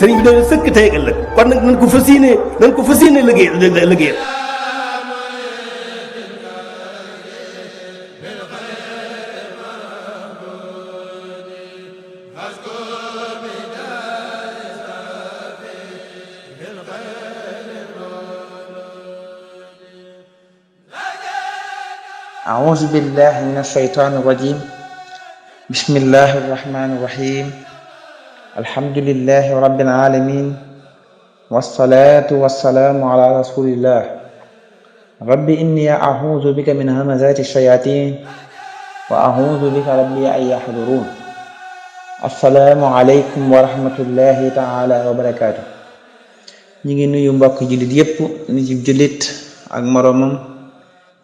sëriñ bi doon sëkk tey ak ëllëg kon nag nañ ko fas yéene liggéey أعوذ بالله من الشيطان الرجيم بسم الله الرحمن الرحيم الحمد لله رب العالمين والصلاة والسلام على رسول الله رب إني أعوذ بك من همزات الشياطين وأعوذ بك ربي أن يحضرون السلام عليكم ورحمة الله تعالى وبركاته ñi ngi nuyu mbokk jullit yépp ni ci jullit ak moroomam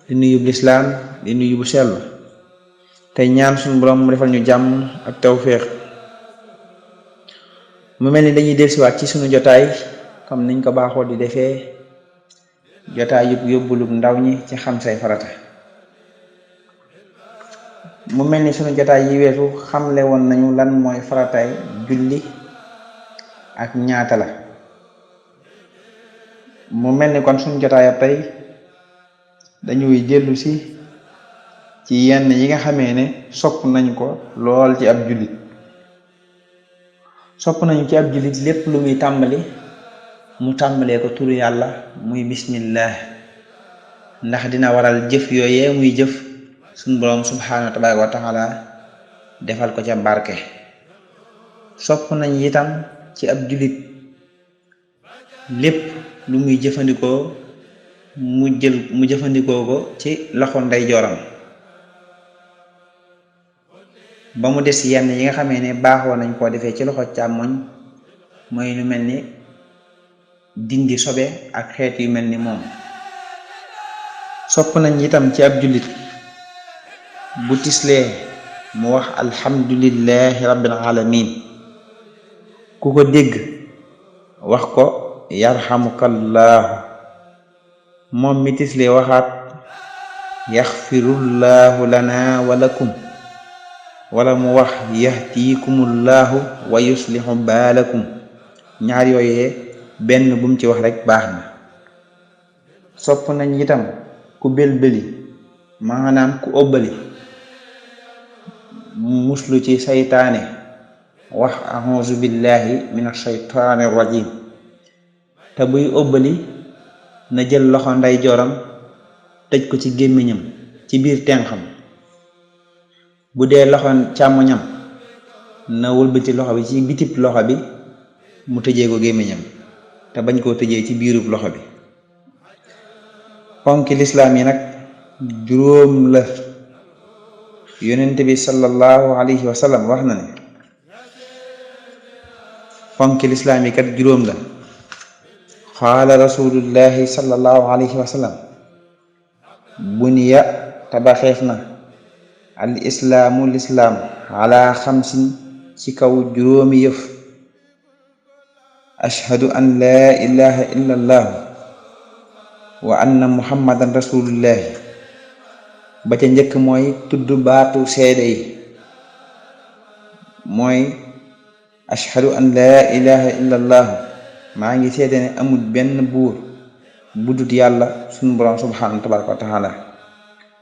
di nuyu lislaam di nuyu bu sell tey ñaan suñu borom mu defal ñu jàmm ak tawféex mu mel ni dañuy dellusiwaat ci suñu jotaay comme niñ ko baaxoo di defee jotaay yóbbulu ndaw ñi ci xam say farata mu mel ni suñu jotaay yi weesu xamle woon nañu lan mooy farataay julli ak ñaata la mu mel ni kon suñu jotaay ab tey dañuy dellu si ci yenn yi nga xamee ne sopp nañ ko lool ci ab jullit sopp nañu ci ab jullit lépp lu muy tàmbali mu tàmbalee ko turu yàlla muy bismillah ndax dina waral jëf yooyee muy jëf suñ boroom subhaanahu wa taala defal ko ca barke sopp nañ itam ci ab jullit lépp lu muy jëfandikoo mu jëfandikoo ko ci loxo ndeyjooram ba mu des yenn yi nga xamee ne baaxoo nañ koo defee ci loxo càmmoñ mooy lu mel ni dindi sobe ak xeet yu mel ni moom sopp nañ itam ci ab jullit bu tislee mu wax alhamdulillahi rabbil alamin ku ko dégg wax ko yarhamukallahu moom mi tislee waxaat yaxfirullahu lana wa lakum wala mu wax yahdikumullahu wa yuslihu baalakum ñaar yooyee benn bu mu ci wax rek baax na sopp nañ itam ku belbeli maanaam ku ëbbali muslu ci saytaane wax a'uuzu billahi min ashaytaani rajim te buy ëbbali na jël loxo ndeyjooram tëj ko ci gémmiñam ci biir tenxam bu dee loxo càmmoñam na wëlbati loxo bi ci bitib loxo bi mu tëjee ko gémmiñam te bañ koo tëjee ci biirub loxo bi ponki lislaam yi nag juróom la yonent bi sallallahu alayhi wa sallam wax na ne ponki lislaam yi kat juróom la qaala rasulullahi sallallahu alayhi wa sallam buniya tabaxeef na al islaamu lislaam ala xamsin ci kaw juróomi yëf ashhadu an laa ilaha illa allah wa anna muhammadan rasulullahi ba ca njëkk mooy tudd baatu seede yi mooy ashhadu an laa ilaha illa allah maa ngi seede ne amul benn buur bu dut yàlla sunu borom subhanahu wa taala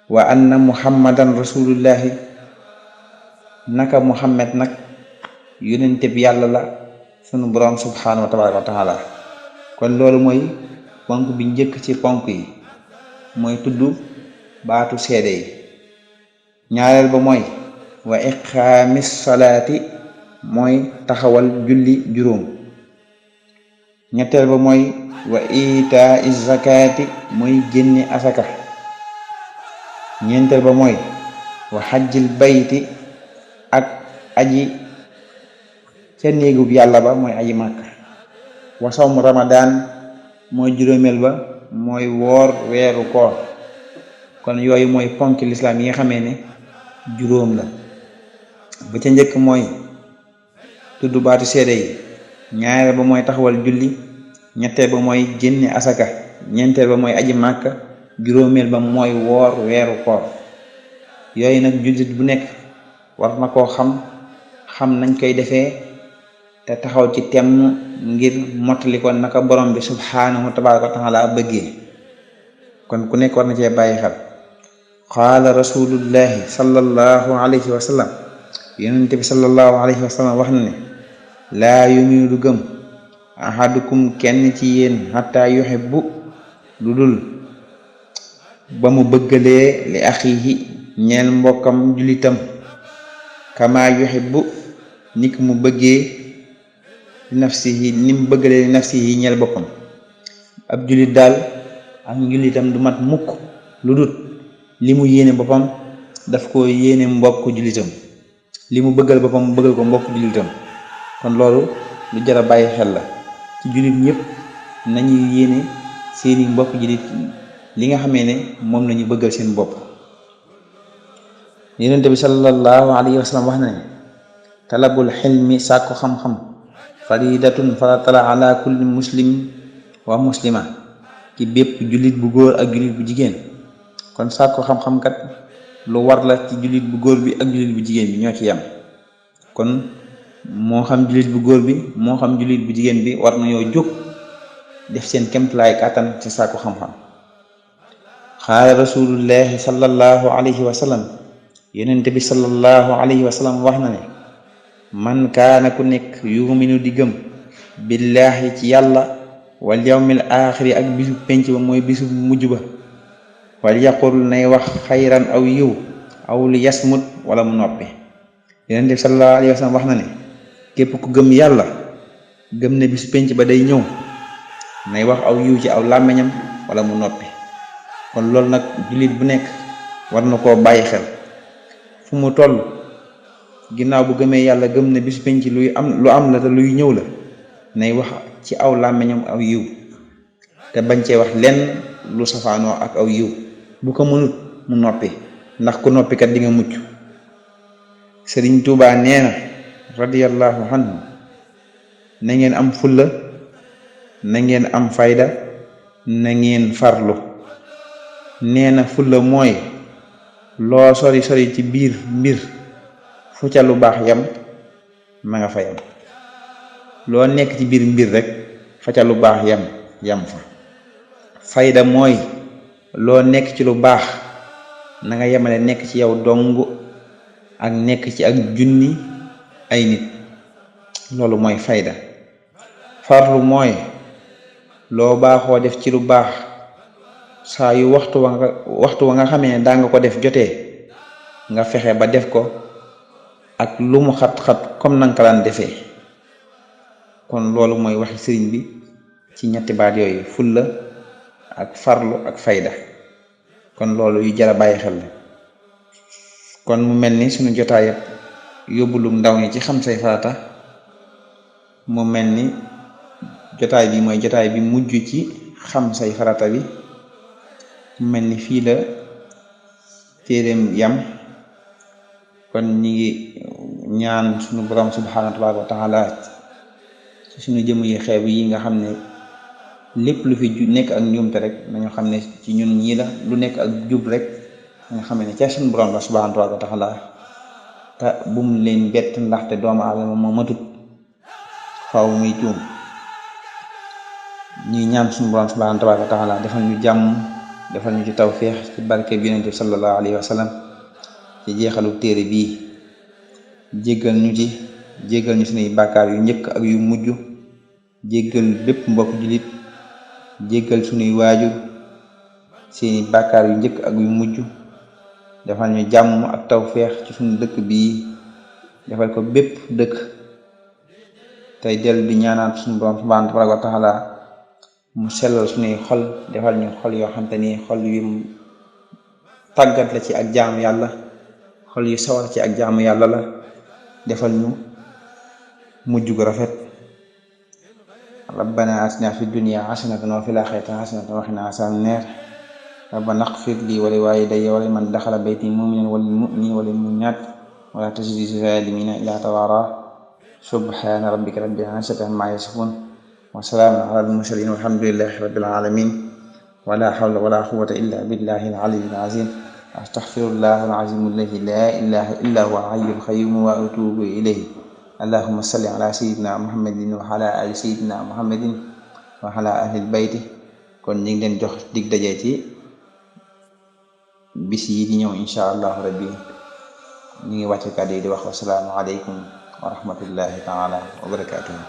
wa anna muhammadan rasulullahi naka muhammad nag yonente bi yàlla la sunu borom subhanahu wa taala kon loolu mooy ponk bi njëkk ci ponk yi mooy tudd baatu seede yi ñaareel ba mooy wa iqaamis salaati mooy taxawal julli juróom ñetteel ba mooy wa itaa izakaati mooy génne asaka ñeenteel ba mooy wa xajjil bayti ak aji ca néegub yàlla ba mooy aji màkk wa sawmu ramadaan mooy juróomeel ba mooy woor weeru koor kon yooyu mooy ponki lislaam yi nga xamee ne juróom la ba ca njëkk mooy tudd baatu seede yi ñaareel ba mooy taxawal julli ñetteel ba mooy génne asaka ñeenteel ba mooy aji màkka juróomeel ba mooy woor weeru koor yooyu nag jullit bu nekk war na koo xam nañ koy defee te taxaw ci temm ngir mottali ko naka borom bi subhaanahu tabaaraka wa taala bëggee. kon ku nekk war na cee bàyyi xel. qaala rasulullahi sallallahu alayhi wa sallam, yonente bi sallallahu alayhi wa sallam wax na ne laa yuminu du gëm ahadukum kenn ci yéen xataa yuhibbu lu dul ba mu bëggalee li axiihi ñeel mbokkam julitam kama yuhibbu ni mu bëggee li nafsihi ni mu bëggalee li nafsihi ñeel boppam. ab julit daal ak julitam du mat mukk lu dul li mu yéene boppam daf ko yéene mbokk julitam, li mu bëggal boppam bëggal ko mbokk julitam. kon loolu lu jar a bàyyi xel la ci julit ñëpp, nañuy yéene seeni mbokk julit li nga xamee ne moom lañu bëggal seen bopp. yonent bi sallallahu alayhi wa sallam wax na ne talabul xilmi sàkku xam-xam faridatun faratala ala kulli muslim wa muslima ci bépp julit bu góor ak julit bu jigéen. kon sàkku xam-xam kat lu war la ci julit bu góor bi ak julit bu jigéen bi ñoo ci yem. kon moo xam julit bu góor bi moo xam julit bu jigéen bi war nañoo jóg def seen kemtulaay kàttan ci sàkku xam-xam. xaala rasulullahi sallallahu alayhi wa sallam, yonente bi sallallahu alayhi wa sallam wax na ne man kaana ku nekk yuminu di gëm billaahi ci yàlla wal yawmil aaxiri ak bisu penc ba mooy bisu mujj ba, wal yaqul nay wax xayran aw yiw aw li yasmut wala mu noppi. yonente bi sallallahu alayhi wa sallam wax na ne képp ku gëm yàlla gëm ne bisu penc ba day ñëw nay wax aw yiw ci aw làmmiñam wala mu noppi. kon loolu nag jullit bu nekk war na koo bàyyi xel fu mu toll, ginnaaw bu gëmee yàlla gëm ne bisu penc lu am la te luy ñëw la, nay wax ci aw làmmiñam aw yiw te bañ cee wax lenn lu safaanoo ak aw yiw. bu ko mënut mu noppi, ndax ku noppi kat di nga mucc. Sëriñ Tuubaa nee na radiyallahu anhu, na ngeen am fulla, na ngeen am fayda, na ngeen farlu. nee na fulla mooy loo sori sori ci biir mbir fu ca lu baax yam ma nga fa yam. loo nekk ci biir mbir rek fa ca lu baax yam fa. fayda mooy loo nekk ci lu baax na nga yemale nekk ci yow dong ak nekk ci ak junni ay nit, loolu mooy fayda. farlu mooy loo baaxoo def ci lu baax saa yu waxtu wa nga xamee ne daa nga ko def jotee nga fexe ba def ko ak lu mu xat-xat comme nanga ko daan defee. kon loolu mooy waxi sëriñ bi ci ñetti baat yooyu, fulla ak farlu ak fayda. kon loolu yu jar a bàyyi xel la. kon mu mel ni suñu jotaay yóbbulu ndaw ñi ci xam say farata, mu mel ni jotaay bi mooy jotaay bi mujj ci xam say farata bi. mu mel ni fii la téeréem yam. kon ñi ngi ñaan suñu borom subhaanahu wa taala ci suñu jëm yi xeeb yi nga xam ne lépp lu fi nekk ak njuumte rek nañu xam ne ci ñun ñii la, lu nekk ak jub rek nga xam ne ca suñu borom la subhaanahu wa taala, te bu mu leen bett ndaxte doomu aadama moo matut, faaw muy juum. ñuy ñaan suñu borom subhaanahu wa taala defal ñu jàmm, defal ñu ci tawféex ci barke bi yonent bi sallallahu alayhi wa sallam. ci jeexalu téere bii jéggal ñu suñuy bàkkaar yu njëkk ak yu mujj, jéggal bépp mbokk jullit, jéggal suñuy waajur seeni bàkkaar yu njëkk ak yu mujj, defal ñu jàmm ak tawféex ci suñu dëkk bii, defal ko bépp dëkk. tey del di ñaanaat suñu borom subhanahu wa taala mu sellal suñuy xol, defal ñu xol yoo xam te ni xol yu tàggat la ci ak jaamu yàlla, xol yu sawar ci ak jaamu yàlla la. defal ñu mujj gu rafet. rabbana atina fi dunya hasanatan wa fil akhirati hasanatan wa qina azaban nar. rabbana ighfir li wa li walidayya wa liman dakhala bayti mu'minan wal mu'minina wal mu'minat wa la tazid zalimina illa tabara. subhana rabbika rabbil izzati amma yasifun wa salamun ala al mursalin walhamdulillahi rabbil alamin. wala hawla wala quwwata illa billahi al aliyyil azim. astaghfirullah al azim alladhi la ilaha illa huwa al hayyul qayyum wa atubu ilayhi. allahumma salli ala sayidina muhammadin wa ala ali sayidina muhammadin wa ala ahlil bayti. kon ñu ngi leen jox dig daje ci bis yi di ñëw insha allahu rabbi. ñu ngi wàcce kàddu yi di wax wasalaamu aleykum wa rahmatullahi taala wa barakatuhu.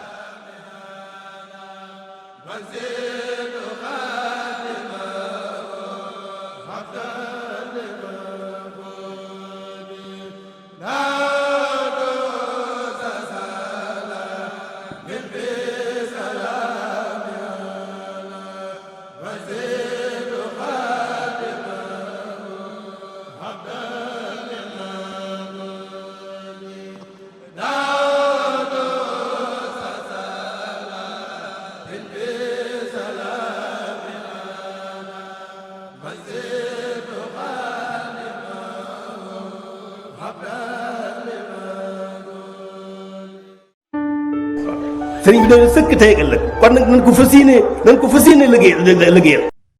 sëriñ bi doon sëkk tey ak ëllëg kon nag nañ ko fas yéene liggéeyal